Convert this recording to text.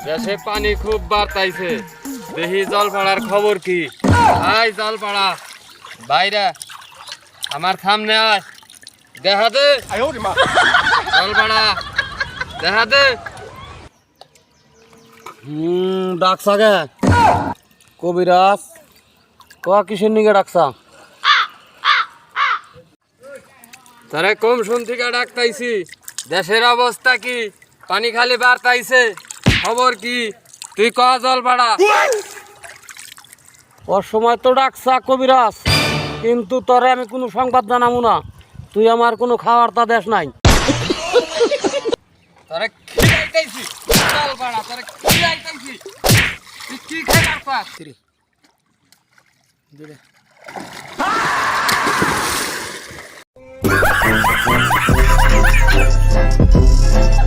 দেশে পানি খুব বাড়তাইছে, দেখি জলপাড়ার খবর কি? আয় জলপাড়া বাইরে আমার সামনে আয়, দেখা দে জলপাড়া, দেখা দে। ডাকছা গে কবিরাজ? ক কিসের নিকে ডাকছা? তারে কম শুন থেকে ডাকতাইছি। দেশের অবস্থা কি? পানি খালি বাড়তাইছে, খবর কি? তুই ক জলপাড়া। ওর সময় তো ডাকছা কবিরাজ, কিন্তু তোরে আমি কোনো সংবাদ জানাবো না। তুই আমার কোনো খাওয়ার তা দেশ নাই। তোরে খিলাইতাইছি জলপাড়া, তোরে খিলাইতাইছি। তুই কি খাইবার পাস?